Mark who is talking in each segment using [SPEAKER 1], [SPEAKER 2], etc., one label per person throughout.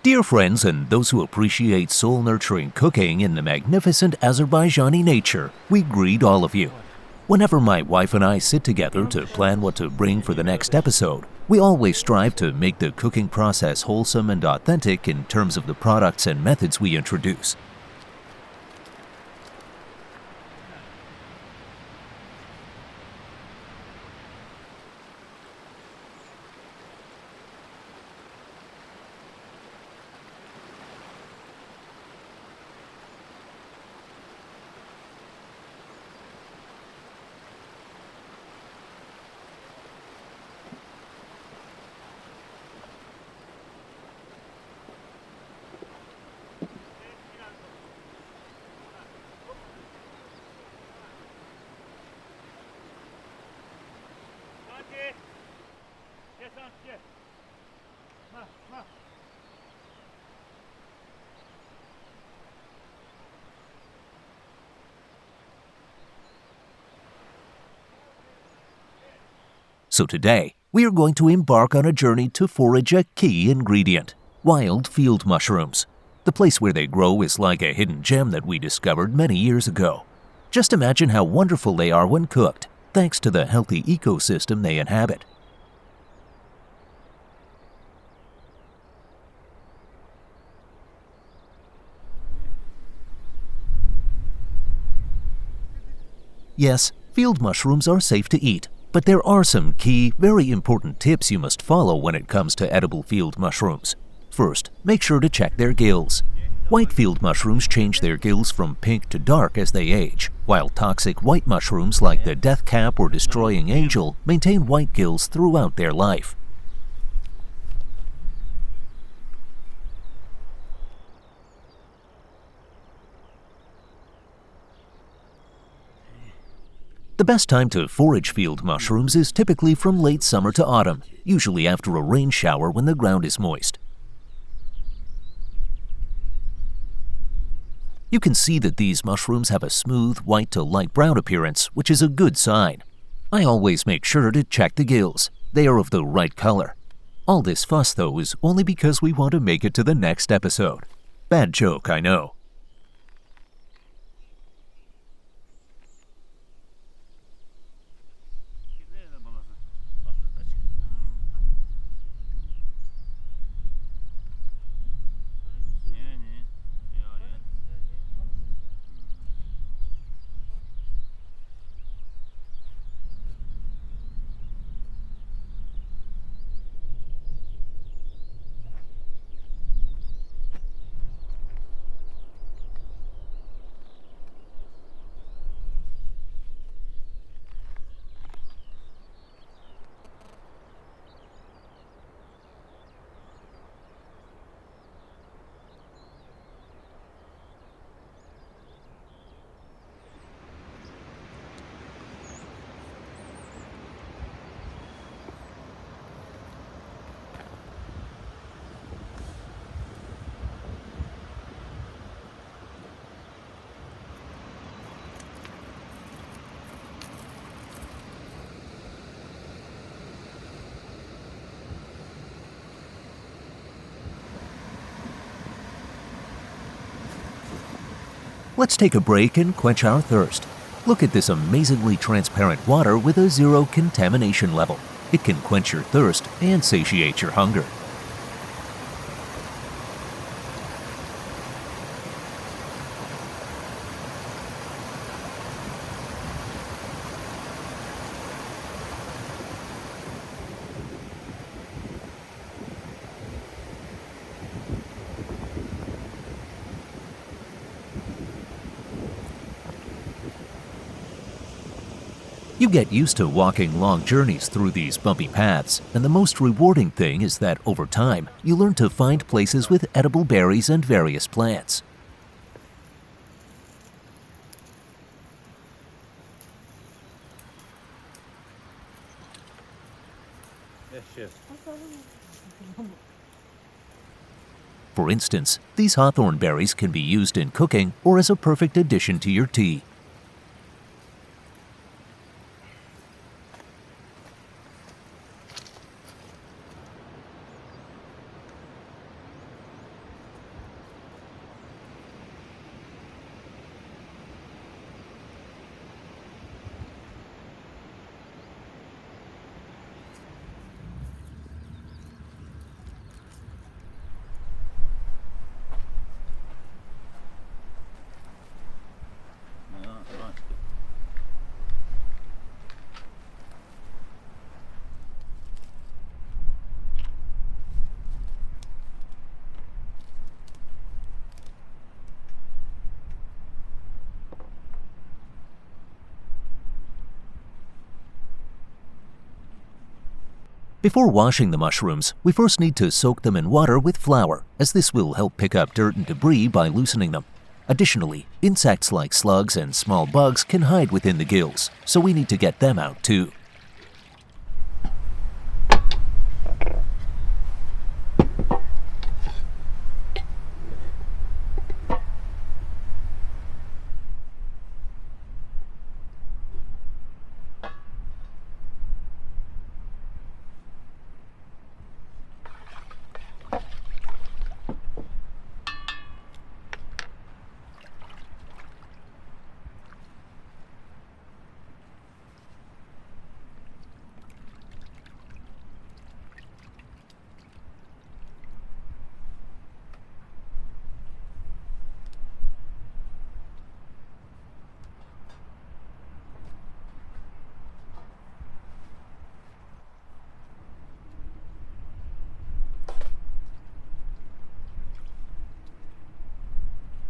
[SPEAKER 1] Dear friends and those who appreciate soul-nurturing cooking in the magnificent Azerbaijani nature, we greet all of you. Whenever my wife and I sit together to plan what to bring for the next episode, we always strive to make the cooking process wholesome and authentic in terms of the products and methods we introduce. So today, we are going to embark on a journey to forage a key ingredient: wild field mushrooms. The place where they grow is like a hidden gem that we discovered many years ago. Just imagine how wonderful they are when cooked, thanks to the healthy ecosystem they inhabit. Yes, field mushrooms are safe to eat, but there are some key, very important tips you must follow when it comes to edible field mushrooms. First, make sure to check their gills. White field mushrooms change their gills from pink to dark as they age, while toxic white mushrooms like the death cap or destroying angel maintain white gills throughout their life. The best time to forage field mushrooms is typically from late summer to autumn, usually after a rain shower when the ground is moist. You can see that these mushrooms have a smooth white to light brown appearance, which is a good sign. I always make sure to check the gills. They are of the right color. All this fuss, though, is only because we want to make it to the next episode. Bad joke, I know. Let's take a break and quench our thirst. Look at this amazingly transparent water with a zero contamination level. It can quench your thirst and satiate your hunger. You get used to walking long journeys through these bumpy paths, and the most rewarding thing is that over time, you learn to find places with edible berries and various plants. For instance, these hawthorn berries can be used in cooking or as a perfect addition to your tea. Before washing the mushrooms, we first need to soak them in water with flour, as this will help pick up dirt and debris by loosening them. Additionally, insects like slugs and small bugs can hide within the gills, so we need to get them out too.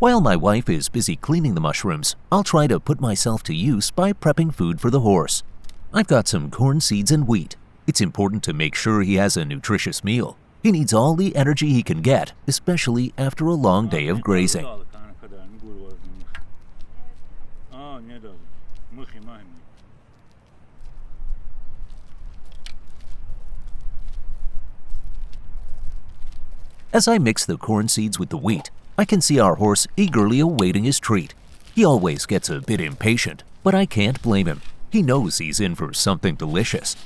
[SPEAKER 1] While my wife is busy cleaning the mushrooms, I'll try to put myself to use by prepping food for the horse. I've got some corn seeds and wheat. It's important to make sure he has a nutritious meal. He needs all the energy he can get, especially after a long day of grazing. As I mix the corn seeds with the wheat, I can see our horse eagerly awaiting his treat. He always gets a bit impatient, but I can't blame him. He knows he's in for something delicious.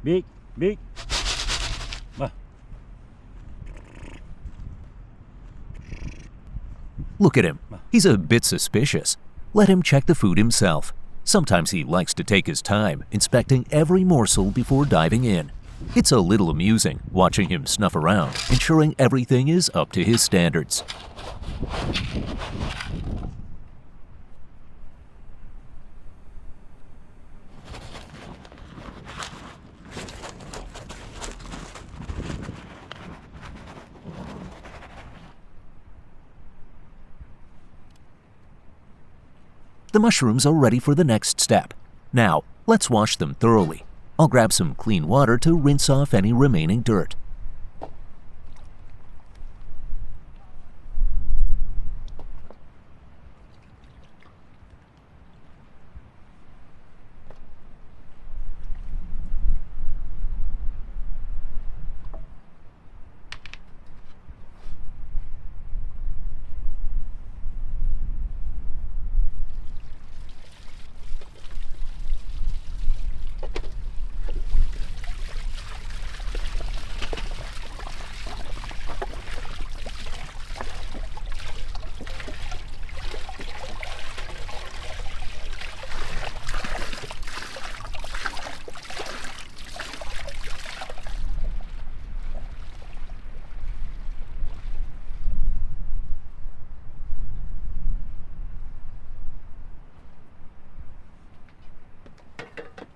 [SPEAKER 2] Big.
[SPEAKER 1] Look at him. He's a bit suspicious. Let him check the food himself. Sometimes he likes to take his time, inspecting every morsel before diving in. It's a little amusing watching him snuff around, ensuring everything is up to his standards. The mushrooms are ready for the next step. Now, let's wash them thoroughly. I'll grab some clean water to rinse off any remaining dirt.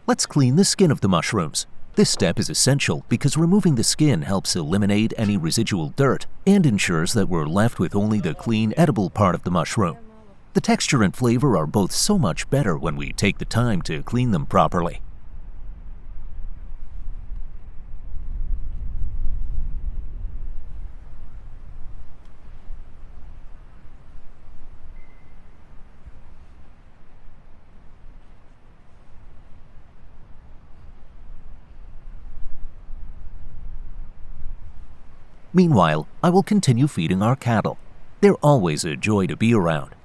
[SPEAKER 1] Let's clean the skin of the mushrooms. This step is essential because removing the skin helps eliminate any residual dirt and ensures that we're left with only the clean, edible part of the mushroom. The texture and flavor are both so much better when we take the time to clean them properly. Meanwhile, I will continue feeding our cattle. They're always a joy to be around.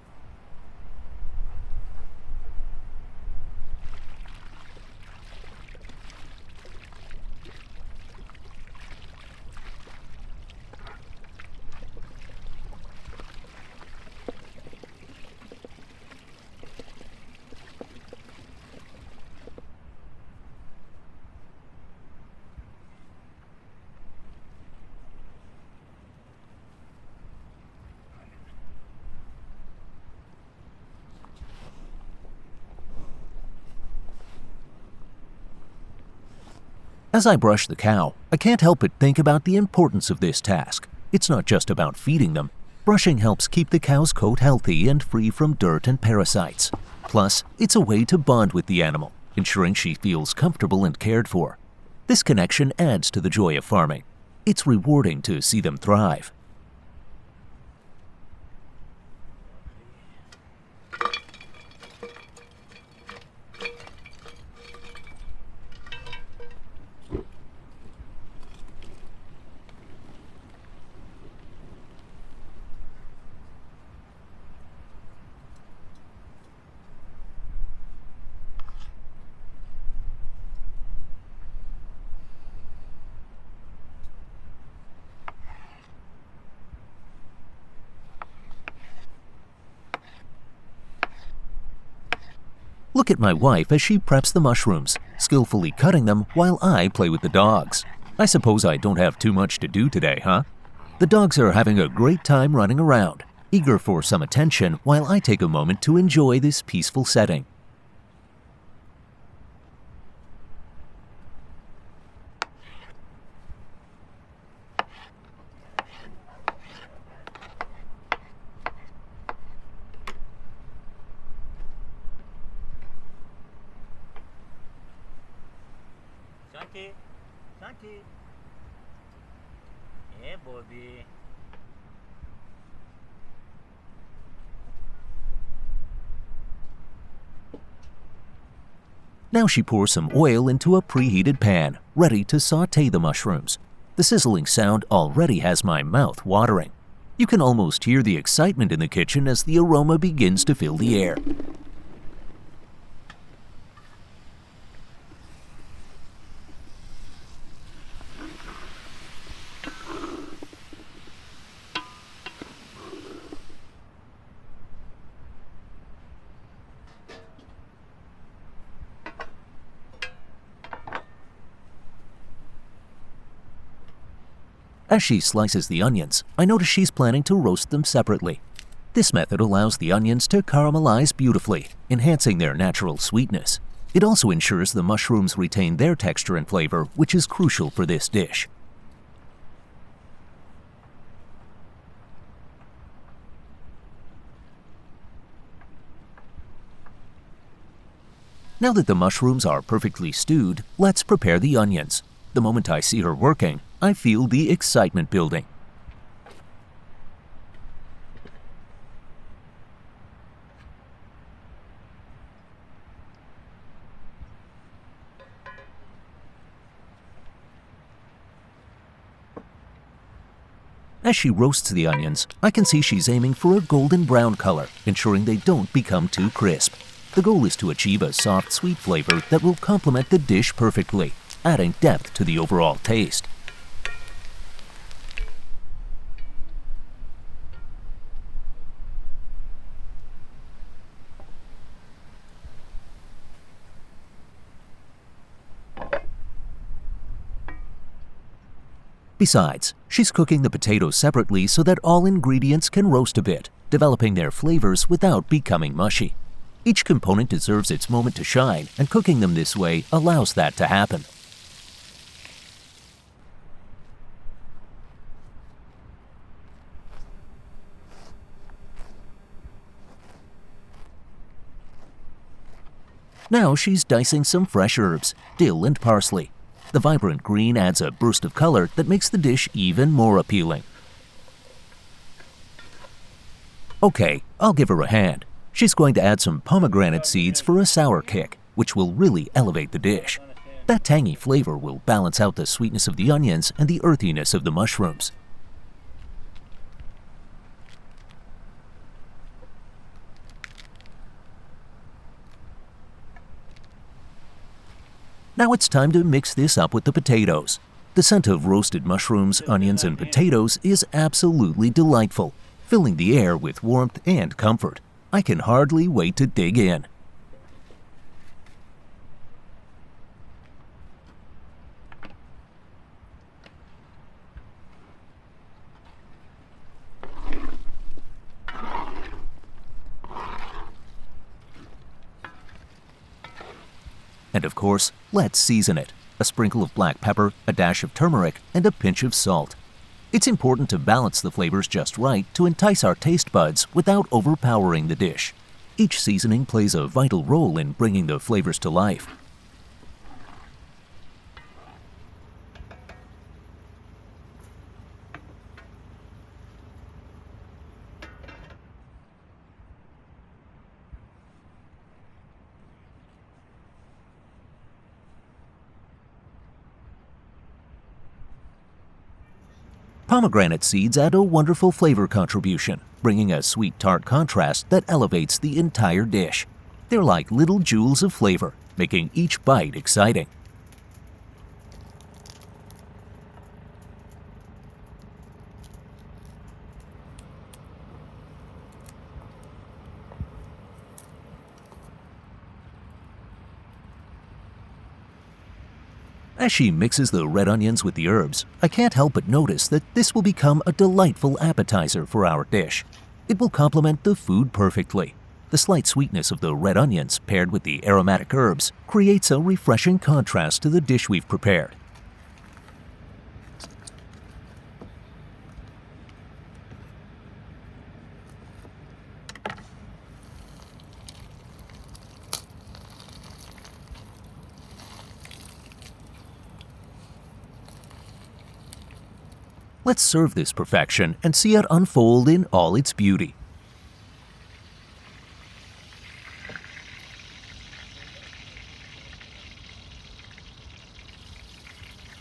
[SPEAKER 1] As I brush the cow, I can't help but think about the importance of this task. It's not just about feeding them. Brushing helps keep the cow's coat healthy and free from dirt and parasites. Plus, it's a way to bond with the animal, ensuring she feels comfortable and cared for. This connection adds to the joy of farming. It's rewarding to see them thrive. Look at my wife as she preps the mushrooms, skillfully cutting them while I play with the dogs. I suppose I don't have too much to do today, huh? The dogs are having a great time running around, eager for some attention while I take a moment to enjoy this peaceful setting.
[SPEAKER 2] Santi, Santi. Hey, Bobby.
[SPEAKER 1] Now she pours some oil into a preheated pan, ready to saute the mushrooms. The sizzling sound already has my mouth watering. You can almost hear the excitement in the kitchen as the aroma begins to fill the air. As she slices the onions, I notice she's planning to roast them separately. This method allows the onions to caramelize beautifully, enhancing their natural sweetness. It also ensures the mushrooms retain their texture and flavor, which is crucial for this dish. Now that the mushrooms are perfectly stewed, let's prepare the onions. The moment I see her working, I feel the excitement building. As she roasts the onions, I can see she's aiming for a golden brown color, ensuring they don't become too crisp. The goal is to achieve a soft, sweet flavor that will complement the dish perfectly, adding depth to the overall taste. Besides, she's cooking the potatoes separately so that all ingredients can roast a bit, developing their flavors without becoming mushy. Each component deserves its moment to shine, and cooking them this way allows that to happen. Now she's dicing some fresh herbs, dill and parsley. The vibrant green adds a burst of color that makes the dish even more appealing. Okay, I'll give her a hand. She's going to add some pomegranate seeds for a sour kick, which will really elevate the dish. That tangy flavor will balance out the sweetness of the onions and the earthiness of the mushrooms. Now it's time to mix this up with the potatoes. The scent of roasted mushrooms, onions, and potatoes is absolutely delightful, filling the air with warmth and comfort. I can hardly wait to dig in. And of course, let's season it. A sprinkle of black pepper, a dash of turmeric, and a pinch of salt. It's important to balance the flavors just right to entice our taste buds without overpowering the dish. Each seasoning plays a vital role in bringing the flavors to life. Pomegranate seeds add a wonderful flavor contribution, bringing a sweet tart contrast that elevates the entire dish. They're like little jewels of flavor, making each bite exciting. As she mixes the red onions with the herbs, I can't help but notice that this will become a delightful appetizer for our dish. It will complement the food perfectly. The slight sweetness of the red onions paired with the aromatic herbs creates a refreshing contrast to the dish we've prepared. Let's serve this perfection and see it unfold in all its beauty.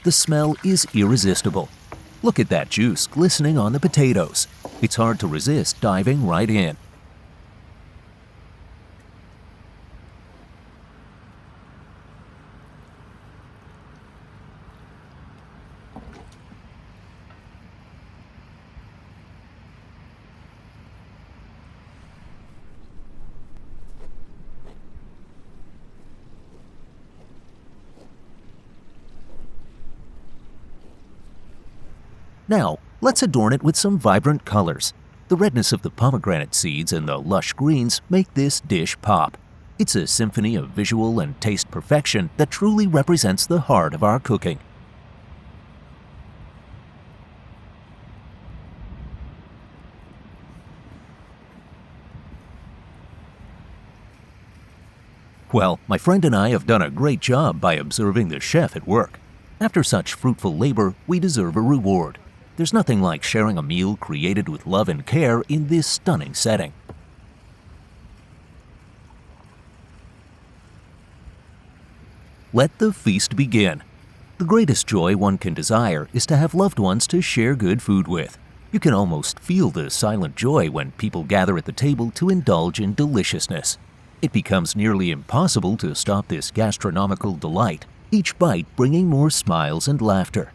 [SPEAKER 1] The smell is irresistible. Look at that juice glistening on the potatoes. It's hard to resist diving right in. Now, let's adorn it with some vibrant colors. The redness of the pomegranate seeds and the lush greens make this dish pop. It's a symphony of visual and taste perfection that truly represents the heart of our cooking. Well, my friend and I have done a great job by observing the chef at work. After such fruitful labor, we deserve a reward. There's nothing like sharing a meal created with love and care in this stunning setting. Let the feast begin. The greatest joy one can desire is to have loved ones to share good food with. You can almost feel the silent joy when people gather at the table to indulge in deliciousness. It becomes nearly impossible to stop this gastronomical delight, each bite bringing more smiles and laughter.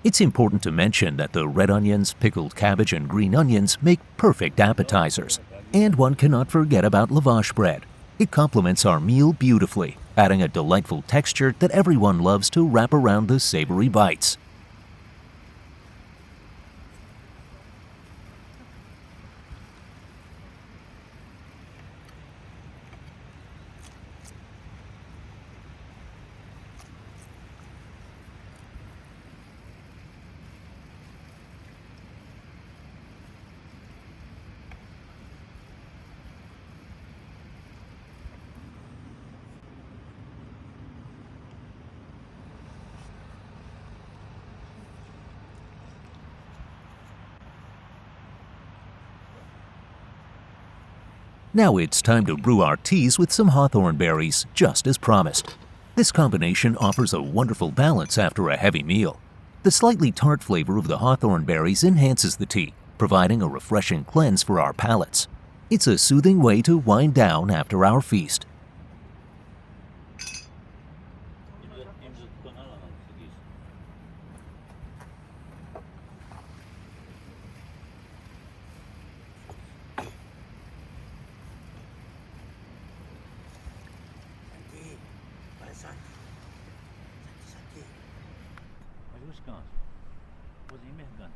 [SPEAKER 1] It's important to mention that the red onions, pickled cabbage, and green onions make perfect appetizers. And one cannot forget about lavash bread. It complements our meal beautifully, adding a delightful texture that everyone loves to wrap around the savory bites. Now it's time to brew our teas with some hawthorn berries, just as promised. This combination offers a wonderful balance after a heavy meal. The slightly tart flavor of the hawthorn berries enhances the tea, providing a refreshing cleanse for our palates. It's a soothing way to wind down after our feast.
[SPEAKER 3] descanso. Cozinha mergulhando.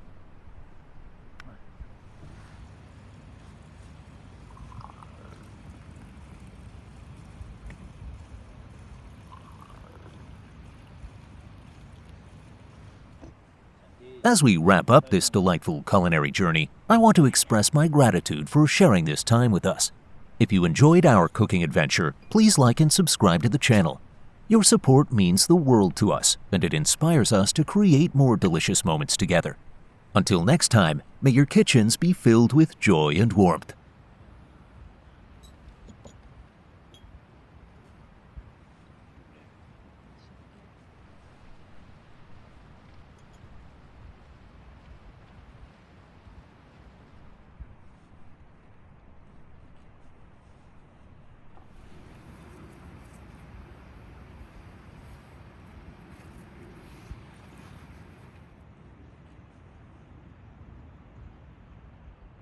[SPEAKER 1] As we wrap up this delightful culinary journey, I want to express my gratitude for sharing this time with us. If you enjoyed our cooking adventure, please like and subscribe to the channel. Your support means the world to us, and it inspires us to create more delicious moments together. Until next time, may your kitchens be filled with joy and warmth.